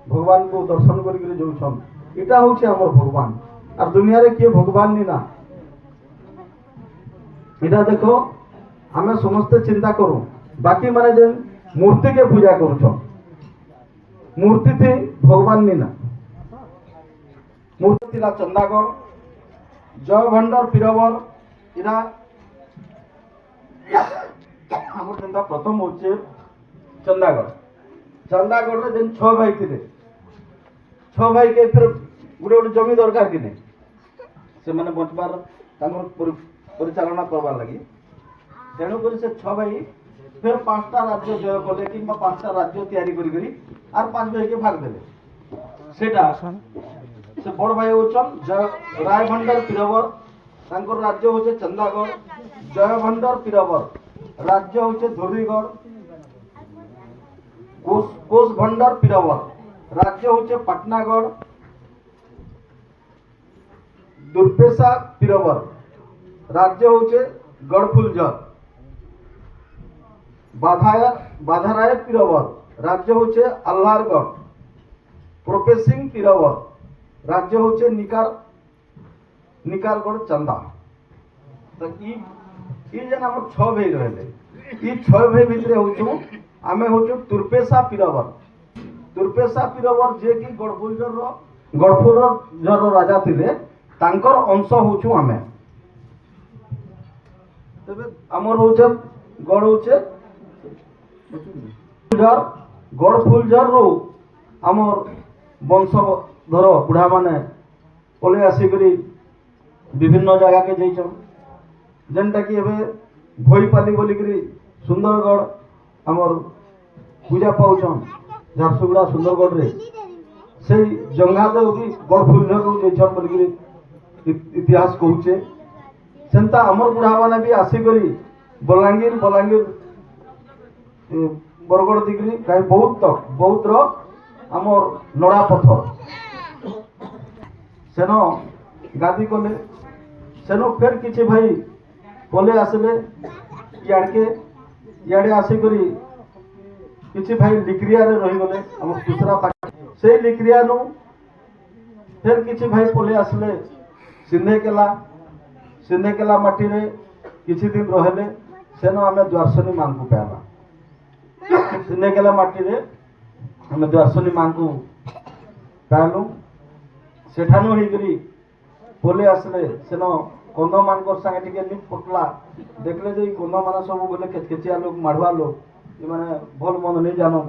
भगवान को दर्शन करके जाऊन इटा हूँ आम भगवान और दुनिया रे किए भगवान नी ना इटा देखो आमे समस्ते चिंता करूँ बाकी माने जे मूर्ति के पूजा करुछन मूर्ति थी भगवान नी ना मूर्ति थिला चंदागढ़ जय भंडार पीरवर इरा हमर जेंता प्रथम होचे चंदागढ़ चंदागढ़ रे जेन 6 भाई थिले 6 भाई के फिर गुडे गुडे जमी दरकार कि नहीं से माने बचबार तांकर परिचालना करबार लगी तेणु कर से 6 भाई फिर 5टा राज्य जय कले कि 5टा राज्य तैयारी करी करी आर 5 भाई के भाग देले सेटा से बड़ भाई होचन जय राय भंडार पीरवर तांकर राज्य होचे चंदागढ़ जय भंडार पीरवर राज्य होचे धोबीगढ़ कोष भंडार पीरवर राज्य होचे पाटनागढ़ दुर्पेशा पीरवर राज्य होचे गढ़फुलझर बाधाराय पीरवर राज्य होचे अल्लारगढ़ प्रोपेसिंग पीरवर राज्य होचे निकारगढ़ चंदा तो ई जन हमर 6 भाई रहले ई 6 भाई भितरे होचु आमे होचु तुर्पेशा पीरवर जे कि गढ़फुलझर राजा थिले तांकर अंश होचु आमे तबे हमर होचे गढ़ होचे गढ़फुलझर रो हमर वंशधर बुढ़ा माने पले आसिकरी विभिन्न जगह के जाइछन जेनटा कि एबे भोईपाली बोलिकरी सुंदरगढ़ हमर पूजा पाउछन झारसुगुड़ा सुंदरगढ़ रे से जंगादेव भी गढ़फुलझर रो जाइछन बोलिकरी इतिहास कहूचे सेंता हमर बुढ़ा माने भी आसिकरी बलांगीर बरगढ़ दिगरी कहीं बहुत रो हमर नड़ा पथर सेनो गादी कले सेनो फिर किछि भाई पले आसले इाड़े आसिकरी किछि भाई लिक्रिया रे रही गले हम दूसरा से लिक्रिया नु फिर किछि भाई पले आसले सिंधेकेला माटी रे किछि दिन रहले सेनो आमे द्वारसनी मां को पाला सिंधेकेला माटी रे हमें द्वारसनी मां को पालु सेठानु हिकरी बोले आसले सेनो कंद मानकर संगे टिके नि पटला देखले जे कंद माना सब बोले केचिया लोग माडवा लोग ये माने भल मन नहीं जानो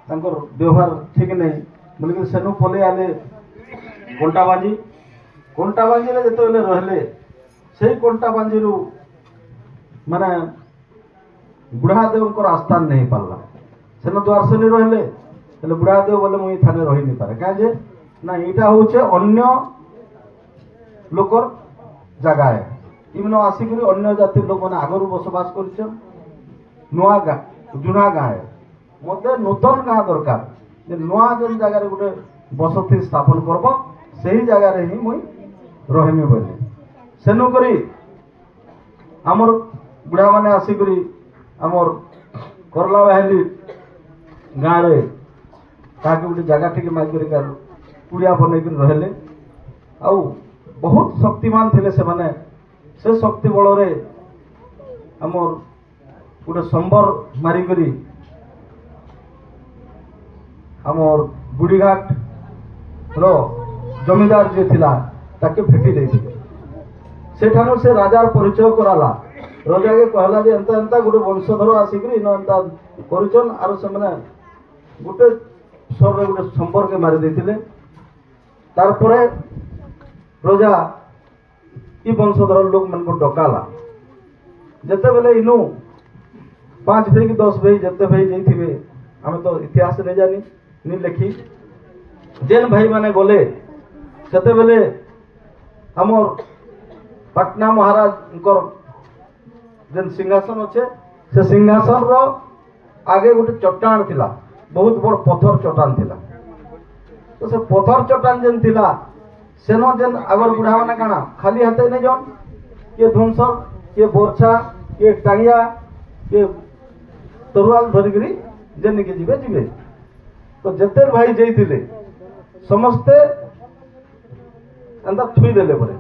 तांकर व्यवहार ठीक नहीं बोले सेनु पले आले कोंटाबांजी रे जतो रहले सेई कोंटाबांजी रु माने बुढ़ा देवकर आस्थान नहीं पाला सेनो द्वारसनी रहले हेले बुढ़ा देव बोले मुई थाने रही नहीं पारे काहे जे ना इटा होचे अन्य लोकर जगह है इमनो आसिक अन्य जाति लोक मैंने आगरू बसवास कर नुआ जुना गाँ है मत नूतन गाँ दरकार नुआ जेन जगार गोटे बसती स्थापन करब से ही जगार ही मुई रहमी बोली सेनुक आमर बुढ़ा मैंने आसिक आमर करला बाहली गाँव में ताकि गोटे जगह टी माइक कुड़िया बनईक रहे आउ बहुत शक्तिमान थे से शक्ति बल आमर गोटे संबर मारिकरी आमर गुड़ीघाट रो जमीदार जे थिला ताके भेटी देथिले सेठानु से राजार परिचय कराला राजा के कहला जे एंता एंता गोटे वंशधर आसिकरी न एंता करूछन आरो से माने गोटे सर रे गोटे संबर के मारी देथिले तारपरे राजा ई वंशधर लोक मन को डकाला जते बेले इनु 5 भाई कि 10 भाई जते भाई जाइथिबे हमें तो इतिहास नहीं जानी नहीं लिखी जेन भाई माने बोले सेते बेले हमर पटना महाराज जेन सिंहासन अच्छे से सिंहासन रो आगे गोटे चट्टान थिला बहुत बड़ पत्थर चट्टान थिला तो से पत्थर चट्टान जेन थिला सेनो जेन आगर बुढ़ा माने काना खाली हाथे नहीं जन के धुमसर के बोरछा के टांगिया के तरुआल धरिकरी जेन के जीवे जीवे तो जेते भाई जाइए समस्ते एंता थुई देले परे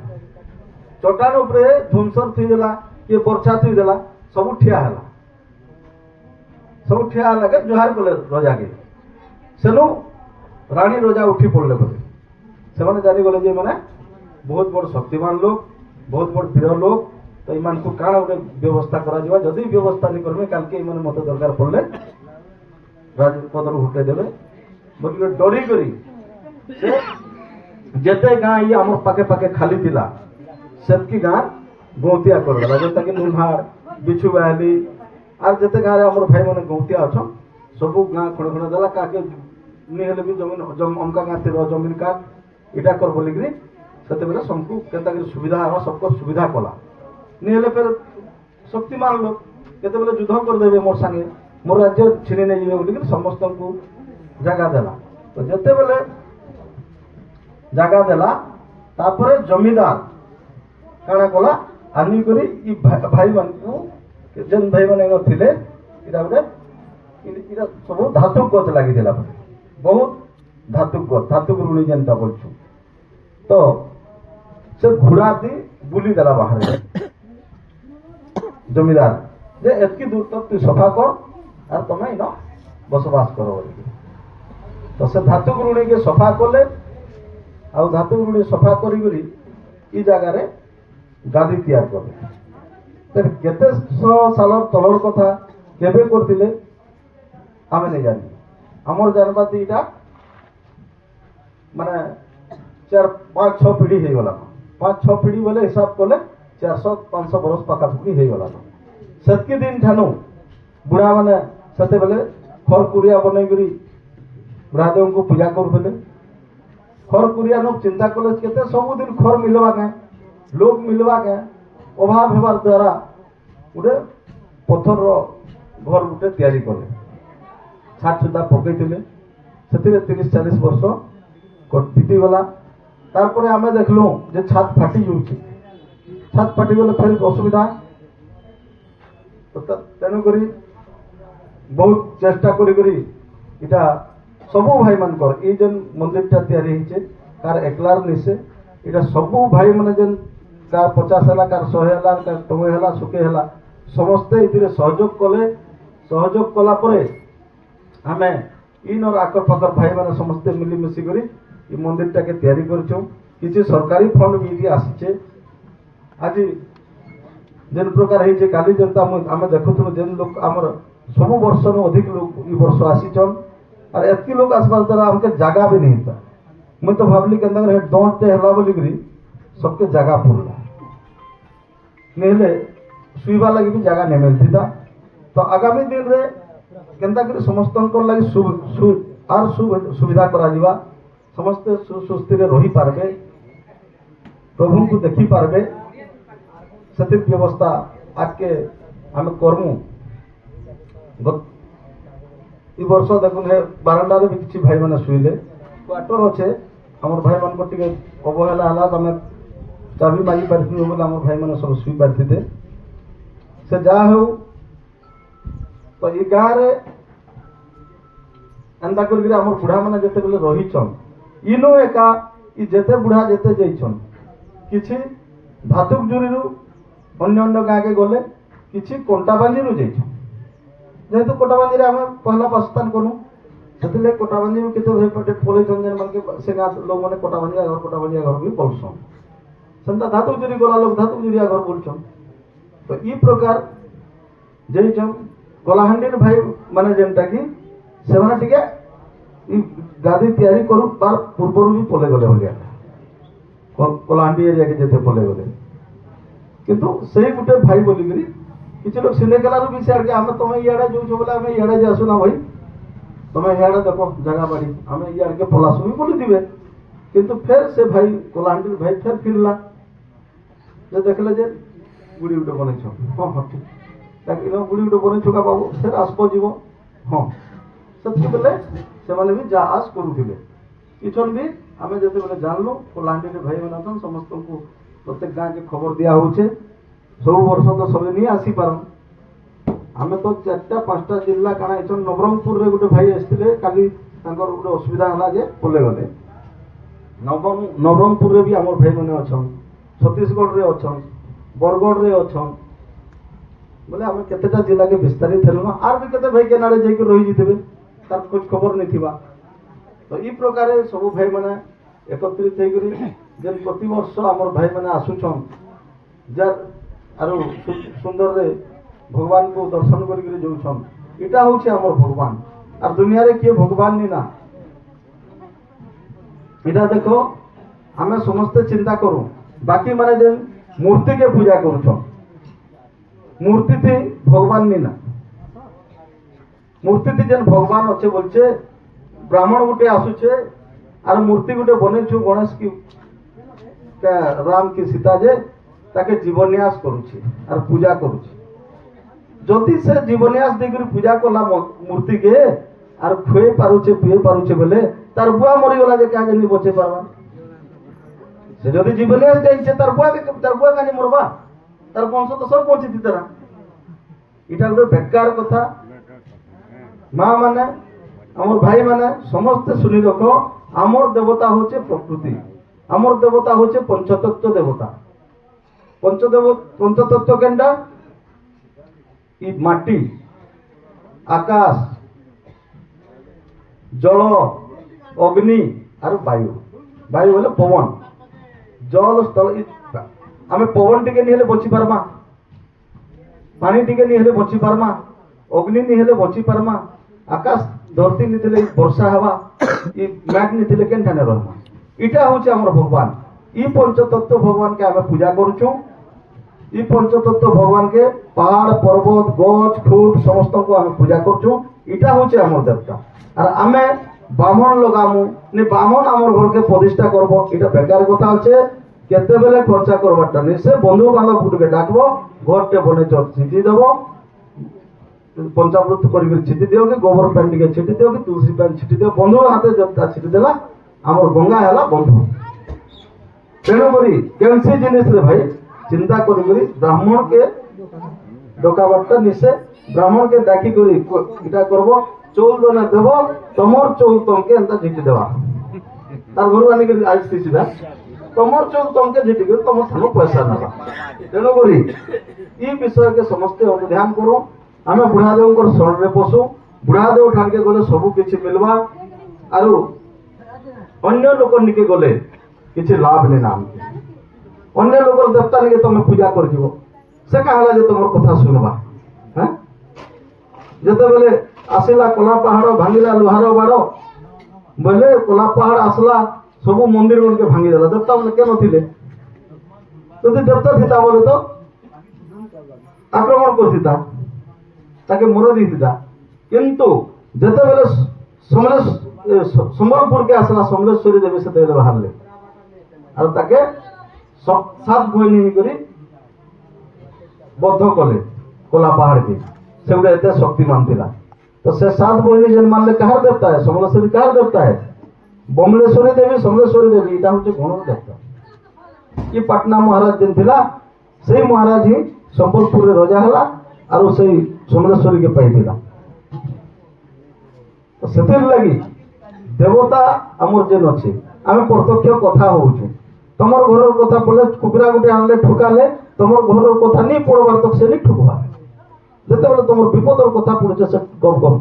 चट्टान उपरे धुमसर थुई देला किए बर्छा थुई देला सब ठिया है सब ठिया है जुहार कले रजा के सेनु रानी रजा उठी पड़ले परे से जानी गले जे माने बहुत बड़ शक्तिमान लोग बहुत बड़ वीर लोग तो ईमान को काण गोटे व्यवस्था करा जिवा जदि व्यवस्था नहीं करबे काल के ईमान मते दरकार पड़ले राजपदर हटे देवे बोलिए डरी करी से जेते गाँ ये आम पाखे पाखे खाली थिला सेतकी गाँ गौतिया करदेला जोटा कि नुनहाड़ बिछु बाहली आर जेते गाँ रे आमर भाई माने गौतिया अछन सब गाँ खड़े खड़े देला काके नि हेले भी जमीन अमका गाँ तेरो जमीन काट इटा कर बोली करी सेते बेले सबको केता कि सुविधा हवा सबको सुविधा कला नि हेले फिर शक्तिमान लोग केते बेले युद्ध कर देबे मोर संगे मोर राज्य छिनी नहीं जीवे बोली समस्त को जगह देला तो जेते बेले जगह देला तापरे जमीदार काना कला आनी करी ई भाई मान को जेन भाई माने न थिले इरा गोटे इरा सब धातु गत लागि देला बहुत धातु ऋणी जेनता बोलछु तो से घुड़ाती बुली देला बाहर जमीदार जे एतकी दूर तक तू सफा कर और तुम्हें न बसवास करो तो से धातु ऋणी के सफा कले आ धातु ऋणी सफा करी ई जगार गादी तैयार कले केते साल तलर कथा केबे करथिले आमे नहीं जानी आमर जानबा इटा माने 4-5-6 पीढ़ी हो गला 5-6 पीढ़ी बोले हिसाब कले 400-500 बरस पाखापाखि हो गला सेतकी दिन ठानु बुढ़ा माने सेते बेले खर कुरिया बनै करी बुढ़ादेव को पूजा करुले खर कुरिया लोग चिंता कले केते सब दिन खर मिलवा के लोग मिलवा के अभाव हेबार द्वारा गोटे पत्थर घर गोटे तैयारी कले छाट छुदा पकईले से 30-40 वर्ष बीती गला तारपरे आमे देखलु जे छात फाटी जाउछि छात फाटी गले फिर असुविधा तो तेणु करी बहुत चेष्टा करी करी इटा सबू भाई मानकर ये जेन मंदिरटा तैयारी होइछे कार एकलार निसे इटा सबू भाई माने जेन कार 50 हला कार 100 हला कार 90 हला सुके हला समस्ते इतिरे सहयोग कले सहयोग कला परे आमे इन और आकर पाकर भाई माने समस्ते मिली मिसी करी ये मंदिरटा के तैयारी करछो किछि सरकारी फंड भी इति आसीचे आज जेन प्रकार होइछे काली जनता आमे देखुथु जेन लोग हमर सब वर्ष नु अधिक लोग ई वर्ष आसीचन और एतकी लोग आसपास द्वारा हमके जगह भी नहीं था मैं तो भावली के अंदर डोंट हला बोली करी सबके जगह पुरला नेले सुइबा लगी भी जगह नहीं मिलती था तो आगामी दिन रे केंता करी समस्त लगी सुविधा करा जिवा समस्त सुस्थिर रही पारबे प्रभु को देखी पारबे सती व्यवस्था आके आम करमु ई वर्ष देखुन हे बारंडारे भी किसी भाई माने शुइले क्वार्टर अच्छे हमर भाई मान को टिके अवहेला हला तमे चाबी मागी पारथि बोले हमर भाई माने सब शुइ पारथिते से जा हो तो ई गाँ रे एंता कर हमर बुढ़ा माने जेते बेले रहिछन इनो एका ई जेते बुढ़ा जेते जइछन किछि धातुक जुरीरु अन्य अन्य गाँ के गले किछि कोंटाबांजीरु जइछन जेहेतु कोटाबांजी रे आमे पहला प्रस्थान करू सेतिले कोटाबांजी में केते भई पटे पोले जंजन मन के से गाँ लोग माने कोटाबांजी घर भी बोलछन संता धातु जुरी गला लोग धातु जुरिया घर बोलछन तो ई प्रकार जइछन गलाहांडीर भाई माने जेनटा की से माने टिके ई गादी तैयारी करू तार पूर्वरु भी पोले गले होलिया गलाहांडी एरिया के जेते पोले गले किंतु सेही गुटे भाई बोली करी किसी लोग सिने गलारू भी से आगे हमें तुम्हें याडा जो बोला हमें याडा जे आसुना भाई तुम्हें याडा देखो जगह बाड़ी हमें ये आगे पलासु भी बोली दिबे किंतु फिर से भाई कोलांडी भाई फिर फिरला जे देखले जे गुड़ी उठे बनै छ हां ठीक ताकि नो गुड़ी उठे बनै छका बाबू फिर आसपो जीवो हां सत्य बेले से माने भी जा आस करूथिले किछन भी हमें जते बेले जानलो कोलांडी भाई मानन समस्त को प्रत्येक गां के खबर दिया होचे सब वर्ष तो सब नहीं आसी पारन आमे तो 4-5टा जिला काना एचन नवरंगपुर रे गुटे भाई आस्तिले काली ତାଙ୍କର ଗୋଟେ ଅସୁବିଧା ହେଲା ଯେ ପଳେଇ ଗଲେ। ନବରଙ୍ଗପୁରରେ ବି ଆମର ଭାଇମାନେ ଅଛନ୍, ଛତିଶଗଡ଼ରେ ଅଛନ୍, ବରଗଡ଼ରେ ଅଛନ୍। ବୋଲେ ଆମେ କେତେଟା ଜିଲ୍ଲାକେ ବିସ୍ତାରିତ ହେଲୁନ, ଆର୍ ବି କେତେ ଭାଇ କେନାଡ଼େ ଯାଇକି ରହିଯାଇଥିବେ, ତାର ଖୋଜ ଖବର ନେଇଥିବା। ତ ଇ ପ୍ରକାରେ ସବୁ ଭାଇମାନେ একত্রিত হয়েকরি যে প্রতি বর্ষ আমার ভাই মানে আসুছন, যার আরো সুন্দরে ভগবান কো দর্শন করি যাচ্ছন। এটা হচ্ছে আমার ভগবান, আর দুনিয়ারে কিଏ ভগবান নি না। এটা দেখো আমি সমস্তে চিন্তা করু, বাকি মানে যে মূর্তিকে পূজা করুছন, মূর্তিতে ভগবান নি না। মূর্তিতে যেন ভগবান আছে বলছে, ব্রাহ্মণ গোটে আসুছে আর মূর্তি গোটে বনেছু গণেশ কি রাম কি সীতা যে তাকে জীবন্যাস করুছি আর পূজা করুছি। যদি সে জীবন্যাস ଦେଇକରି পূজা কলা মূর্তিকে আর খুয়ে পারুছে পিয়ে পারুছে বলে তার বুয়া মরিগলা যে কাজে নি বচে পারবা। সে যদি জীবন্যাস যাইছে তার বুয়া কাজে মরবা, তার বংশ তো সব বঞ্চিত তারা। এটা গোটে বেকার কথা। মা মানে আমার ভাই মানে সমস্তে শুনি রাখ, আমার দেবতা হচ্ছে প্রকৃতি, আমার দেবতা হচ্ছে পঞ্চতত্ত্ব দেবতা। পঞ্চতত্ত্ব কেনটা? ই মাটি, আকাশ, জল, অগ্নি আর বায়ু। বায়ু হলে পবন, জল স্থল। আমি পবন টিকে নিয়ে হলে বচি পারমা, পানি টিকে নিয়ে হলে বচি পারমা, অগ্নি নিয়ে হলে বচি পারমা, আকাশ ধরতি নিলে বর্ষা হওয়া, ই ম্যাট নিলে কেন ঠানে রহমা। এটা হচ্ছে আমার ভগবান। ই পঞ্চতত্ত্ব ভগবানকে আমি পূজা করছু। ই পঞ্চতত্ত্ব ভগবানকে পাহাড় পর্বত গছ ফুট সমস্ত আমি পূজা করছু। এটা হচ্ছে আমার দেবতা। আর আমি ব্রাহ্মণ লগামু নি, ব্রাহ্মণ আমার ঘরকে প্রতিষ্ঠা করব, এটা বেকার কথা আছে। কেতেবেলে খরচা করবারটা নেই। সে বন্ধু বান্ধব গুটকে ডাকব, ঘরটে বনে ছিটি দেব, পঞ্চামৃত করি ছিটি দিও কি গোবর প্যান টিকে ছিটি দিও কি তুলসী প্যান ছিটি দিও, বন্ধু হাতে যা ছিটি দেলা আমার গঙ্গা হেলা বন্ধু। তেণুকরি কেনসি জিনিস রে ভাই চিন্তা করি ব্রাহ্মণকে ডকাবারটা নিশে, ব্রাহ্মণকে ডাকি করি এটা করব। চৌল দনে দেব, তোমার চৌল তোমাকে এন্তা ঝিটি দেওয়া। তার ঘর আনিকি আসতেছি না, তোমার চৌল তোমাকে ঝিটি করে তোমার থানো পয়সা নেবা। তেণুকরি এই বিষয়কে সমস্তে অনুধ্যান করু। আমি বুঢ়াদেবঙ্কর শরণে পশু। বুঢ়াদেব ঠানকে গলে সবু কিছু মিলবা, আর অন্য লোক নিকে গলে কিছু লাভ নেই না। অন্য লোকের দেবতা নিকে তুমি পূজা করব, সে কাহলা যে তোমার কথা শুনবা। হ্যাঁ, যেতবেলে আসিলা কলা পাহাড় ভাঙিলা লুহার বাড়, বলে কলা পাহাড় আসলা সবু মন্দির গুলোকে ভাঙি দেলা। দেবতা মানে কেন ଥିଲେ? যদি দেবতা থিতা বলে তো আক্রমণ করতিতা, তাকে মরে দিতা। কিন্তু যেতবেলে সম্বলপুরকে আসলা সমলেশ্বরী দেবী সেতবেলে বাহারলে আর তাকে 7 বহিনী করে বদ্ধ কলে কলা পাহাড়কে। সেগুলো এতে শক্তিমান ଥିଲା। তো সে 7 বহিনী যেন মানলে কাহার দেবতা হয়? সমলেশ্বরী কাহার দেবতা হয়? বমলেশ্বরী দেবী, সমলেশ্বরী দেবী। এটা হচ্ছে গণ দেবতা। কি পাটনা মহারাজ যেন ଥିଲା, সেই মহারাজ হি সম্বলপুরে রজা হলা আর সেই সমলেশ্বরীকে পাইଥିଲା। ସେଥିର ଲାଗି দেবতা আমার যেন আছে, আমি প্রত্যক্ষ কথা হଉଛୁ। তোমার ঘরের কথা বলে কুকুরা গোটে আনলে ঠুকালে তোমার ঘরের কথা নেই পড়বার, তো সে নেই ঠুকবা। যেতবেলে তোমার বিপদর কথা পড়ছে সে গপ গপ